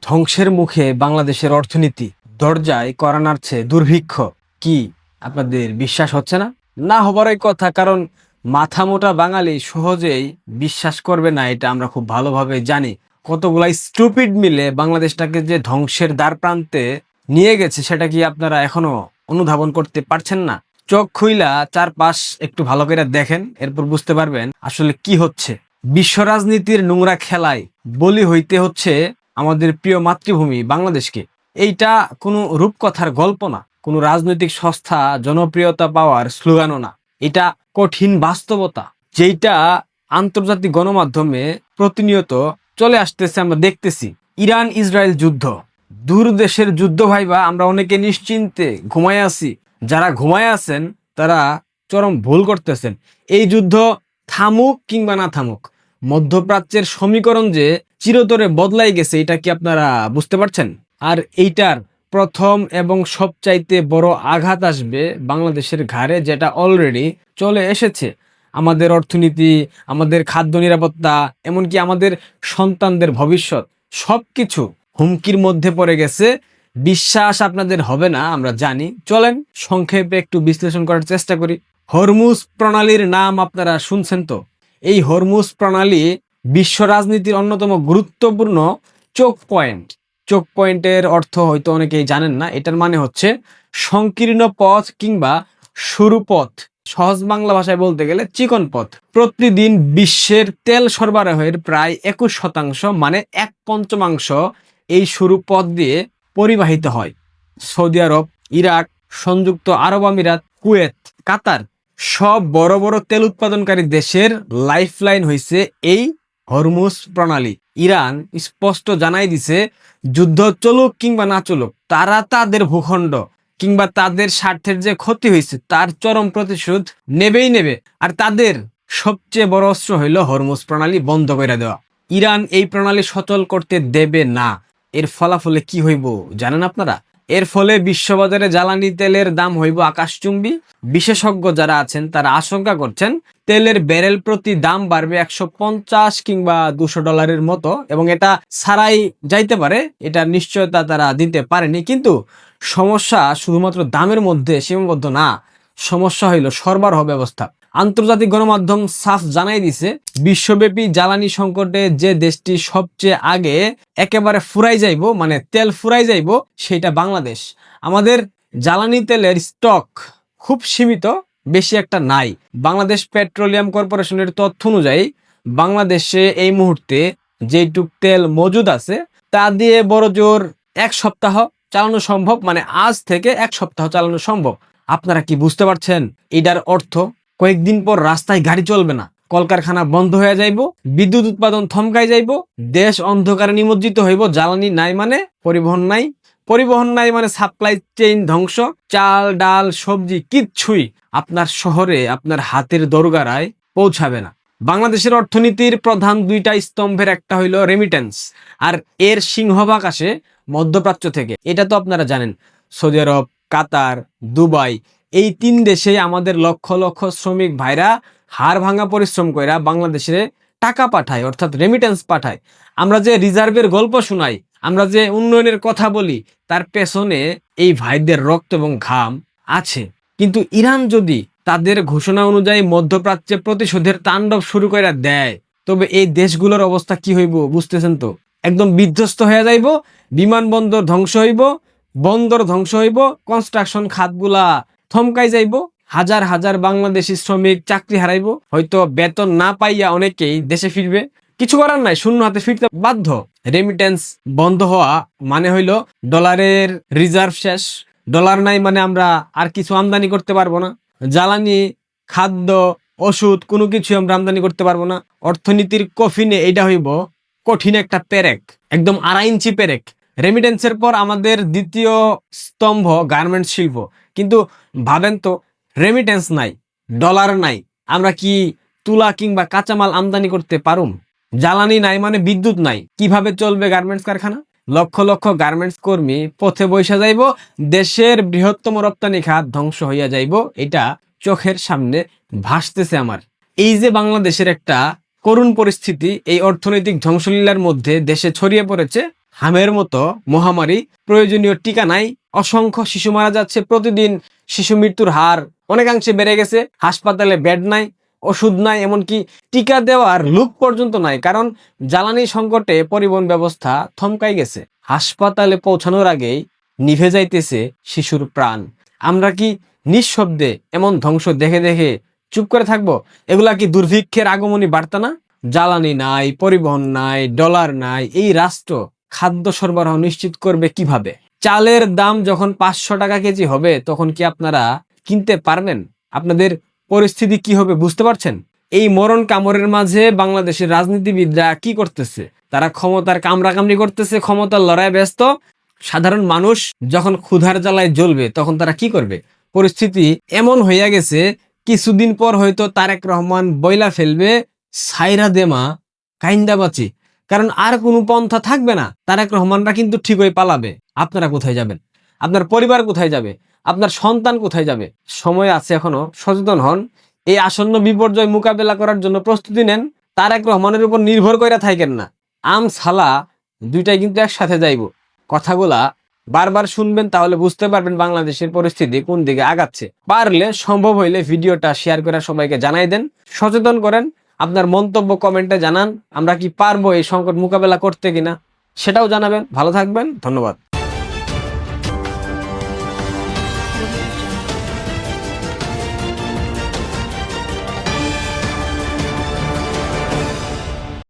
ধ্বংসের মুখে বাংলাদেশের অর্থনীতি, দরজায় কড়া নাড়ছে দুর্ভিক্ষ। কি আপনাদের বিশ্বাস হচ্ছে না? না হবারই কথা, কারণ মাথা মোটা বাঙালি সহজেই বিশ্বাস করবে না, এটা আমরা খুব ভালোভাবে জানি। কতগুলা স্টুপিড মিলে বাংলাদেশটাকে যে ধ্বংসের দ্বার প্রান্তে নিয়ে গেছে, সেটা কি আপনারা এখনো অনুধাবন করতে পারছেন না? চোখ খুইলা চারপাশ একটু ভালো করে দেখেন, এরপর বুঝতে পারবেন আসলে কি হচ্ছে। বিশ্ব রাজনীতির নোংরা খেলায় বলি হইতে হচ্ছে আমাদের প্রিয় মাতৃভূমি বাংলাদেশকে। এইটা কোনো রূপকথার গল্প না, কোনো রাজনৈতিক সংস্থা জনপ্রিয়তা পাওয়ার স্লোগানও না। এটা কঠিন বাস্তবতা, যেটা আন্তর্জাতিক গণমাধ্যমে প্রতিনিয়ত চলে আসতেছে, আমরা দেখতেছি। ইরান ইসরায়েল যুদ্ধ, দূর দেশের যুদ্ধ ভাইবা আমরা অনেকে নিশ্চিন্তে ঘুমায় আছি। যারা ঘুমায় আছেন তারা চরম ভুল করতেছেন। এই যুদ্ধ থামুক কিংবা না থামুক, মধ্যপ্রাচ্যের সমীকরণ যে চিরতরে বদলাই গেছে, এটা কি আপনারা বুঝতে পারছেন? আর এইটার প্রথম এবং সবচাইতে বড় আঘাত আসবে বাংলাদেশের ঘাড়ে, যেটা অলরেডি চলে এসেছে। আমাদের অর্থনীতি, আমাদের খাদ্য নিরাপত্তা, এমনকি আমাদের সন্তানদের ভবিষ্যৎ, সবকিছু হুমকির মধ্যে পড়ে গেছে। বিশ্বাস আপনাদের হবে না, আমরা জানি। চলেন সংক্ষেপে একটু বিশ্লেষণ করার চেষ্টা করি। হরমুজ প্রণালীর নাম আপনারা শুনছেন তো? এই হরমুজ প্রণালী বিশ্ব রাজনীতির অন্যতম গুরুত্বপূর্ণ চোক পয়েন্ট। চোক পয়েন্টের অর্থ হয়তো অনেকেই জানেন না। এটার মানে হচ্ছে সংকীর্ণ পথ কিংবা সরু পথ, সহজ বাংলা ভাষায় বলতে গেলে চিকন পথ। প্রতিদিন বিশ্বের তেল সরবরাহের প্রায় 21%, মানে 1/5 এই সরু পথ দিয়ে পরিবাহিত হয়। সৌদি আরব, ইরাক, সংযুক্ত আরব আমিরাত, কুয়েত, কাতার, সব বড় বড় তেল উৎপাদনকারী দেশের লাইফলাইন হইছে এই হরমুজ প্রণালী। ইরান স্পষ্ট জানাই দিছে, যুদ্ধ চলুক কিংবা না চলুক, তারা তাদের ভূখণ্ড কিংবা তাদের স্বার্থের যে ক্ষতি হয়েছে তার চরম প্রতিশোধ নেবেই নেবে। আর তাদের সবচেয়ে বড় অস্ত্র হইল হরমুজ প্রণালী বন্ধ করে দেওয়া। ইরান এই প্রণালী সচল করতে দেবে না। এর ফলাফলে কি হইব জানেন আপনারা? এর ফলে বিশ্ববাজারে জ্বালানি তেলের দাম হইব আকাশচুম্বী। বিশেষজ্ঞ যারা আছেন তারা আশঙ্কা করছেন তেলের ব্যারেল প্রতি দাম বাড়বে 150 কিংবা $200 মতো, এবং এটা ছাড়াই যাইতে পারে, এটা নিশ্চয়তা তারা দিতে পারেনি। কিন্তু সমস্যা শুধুমাত্র দামের মধ্যে সীমাবদ্ধ না, সমস্যা হইল সরবরাহ ব্যবস্থা। আন্তর্জাতিক গণমাধ্যম সাফ জানাই দিছে, বিশ্বব্যাপী জ্বালানি সংকটে যে দেশটি সবচেয়ে আগে একেবারে ফুরাই যাইব, মানে তেল ফুরাই যাইব, সেটা বাংলাদেশ। আমাদের জ্বালানি তেলের স্টক খুব সীমিত, বেশি একটা নাই। বাংলাদেশ পেট্রোলিয়াম কর্পোরেশনের তথ্য অনুযায়ী বাংলাদেশে এই মুহূর্তে যেটুক তেল মজুদ আছে তা দিয়ে বড় জোর 1 সপ্তাহ চালানো সম্ভব, মানে আজ থেকে 1 সপ্তাহ চালানো সম্ভব। আপনারা কি বুঝতে পারছেন? এটার অর্থ কয়েকদিন পর রাস্তায় গাড়ি চলবে না, কলকারখানা বন্ধ হয়ে যাইব, বিদ্যুৎ উৎপাদন থমকাই যাইব, দেশ অন্ধকারে নিমজ্জিত হইব। জ্বালানি নাই মানে পরিবহন নাই, পরিবহন নাই মানে সাপ্লাই চেইন ধ্বংস। চাল, ডাল, সবজি কিচ্ছুই আপনার শহরে, আপনার হাতের দোরগোড়ায় পৌঁছাবে না। বাংলাদেশের অর্থনীতির প্রধান 2টা স্তম্ভের একটা হইল রেমিটেন্স, আর এর সিংহভাগ আসে মধ্যপ্রাচ্য থেকে। এটা তো আপনারা জানেন। সৌদি আরব, কাতার, দুবাই, এই 3 দেশে আমাদের লক্ষ লক্ষ শ্রমিক ভাইরা হাড় ভাঙা পরিশ্রম কইরা বাংলাদেশে টাকা পাঠায়, অর্থাৎ রেমিটেন্স পাঠায়। আমরা যে রিজার্ভের গল্প শোনাই, আমরা যে উন্নয়নের কথা বলি, তার পেছনে এই ভাইদের রক্ত এবং ঘাম আছে। কিন্তু ইরান যদি তাদের ঘোষণা অনুযায়ী মধ্যপ্রাচ্যে প্রতিশোধের তাণ্ডব শুরু করে দেয়, তবে এই দেশগুলোর অবস্থা কি হইব বুঝতেছেন তো? একদম বিধ্বস্ত হয়ে যাইব, বিমানবন্দর ধ্বংস হইব, বন্দর ধ্বংস হইব, কনস্ট্রাকশন খাতগুলা থমকাই যাইব, হাজার হাজার বাংলাদেশি শ্রমিক চাকরি হারাইব, হয়তো বেতন না পাইয়া অনেকেই দেশে ফিরবে। কিছু করার নাই, শূন্য হাতে ফিরতে বাধ্য। রেমিটেন্স বন্ধ হওয়া মানে হইল ডলারের রিজার্ভ শেষ। ডলার নাই মানে আমরা আর কিছু আমদানি করতে পারবো না। জ্বালানি, খাদ্য, ওষুধ কোনো কিছু আমরা আমদানি করতে পারবো না। অর্থনীতির কফিনে এইটা হইব কঠিন একটা পেরেক, একদম 2.5 ইঞ্চি পেরেক। রেমিটেন্সের পর আমাদের দ্বিতীয় স্তম্ভ গার্মেন্টস শিল্প। কিন্তু ভাবেন তো, রেমিটেন্স নাই, ডলার নাই, আমরা কি তুলা কিংবা কাঁচামাল আমদানি করতে পারুম? জ্বালানি নাই মানে বিদ্যুৎ নাই, কিভাবে চলবে গার্মেন্টস কারখানা? লক্ষ লক্ষ গার্মেন্টস কর্মী পথে বৈশা যাইব, দেশের বৃহত্তম রপ্তানি খাত ধ্বংস হইয়া যাইব। এটা চোখের সামনে ভাসতেছে আমার। এই যে বাংলাদেশের একটা করুণ পরিস্থিতি, এই অর্থনৈতিক ধ্বংসলীলার মধ্যে দেশে ছড়িয়ে পড়েছে হামের মতো মহামারী, প্রয়োজনীয় টিকা নাই, অসংখ্য শিশু মারা যাচ্ছে প্রতিদিন, শিশু মৃত্যুর হার অনেকাংশে বেড়ে গেছে, হাসপাতালে বেড নাই, ওষুধ নাই, এমনকি টিকা দেওয়ার লোক পর্যন্ত নাই, কারণ জ্বালানি সংকটে পরিবহন ব্যবস্থা থমকাই গেছে। হাসপাতালে পৌঁছানোর আগেই নিভে যাইতেছে শিশুর প্রাণ। আমরা কি নিঃশব্দে এমন ধ্বংস দেখে দেখে চুপ করে থাকবো? এগুলা কি দুর্ভিক্ষের আগমনী বার্তা না? জ্বালানি নাই, পরিবহন নাই, ডলার নাই, এই রাষ্ট্র খাদ্য সরবরাহ নিশ্চিত করবে কিভাবে? চালের দাম যখন 500 টাকা কেজি হবে, তখন কি আপনারা কিনতে পারবেন? আপনাদের পরিস্থিতি কি হবে বুঝতে পারছেন? এই মরণ কামড়ের মাঝে বাংলাদেশের রাজনীতিবিদরা কি করতেছে? তারা ক্ষমতার কামড়াকামড়ি করতেছে, ক্ষমতার লড়াই ব্যস্ত। সাধারণ মানুষ যখন ক্ষুধার জ্বালায় জ্বলবে, তখন তারা কি করবে? পরিস্থিতি এমন হইয়া গেছে, কিছুদিন পর হয়তো তারেক রহমান বইলা ফেলবে, সাইরা দেমা কাইন্দা বাঁচি। কারণ আর কোনো পন্থা থাকবে না। তারেক রহমানরা কিন্তু ঠিকই পালাবে। আপনারা কোথায় যাবেন? আপনার পরিবার কোথায় যাবে? আপনার সন্তান কোথায় যাবে? সময় আছে এখনো, সচেতন হন। এই আসন্ন বিপর্যয় মোকাবেলা করার জন্য প্রস্তুতি নেন। তারেক রহমানের উপর নির্ভর কইরা থাকেন না। আম ছালা দুইটাই কিন্তু একসাথে যাইব। কথাগুলা বারবার শুনবেন, তাহলে বুঝতে পারবেন বাংলাদেশের পরিস্থিতি কোন দিকে আগাচ্ছে। পারলে সম্ভব হইলে ভিডিওটা শেয়ার করে সবাইকে জানাই দেন, সচেতন করেন। আপনার মন্তব্য কমেন্টে জানান, আমরা কি পারবো এই সংকট মোকাবেলা করতে কিনা, সেটাও জানাবেন। ভালো থাকবেন, ধন্যবাদ।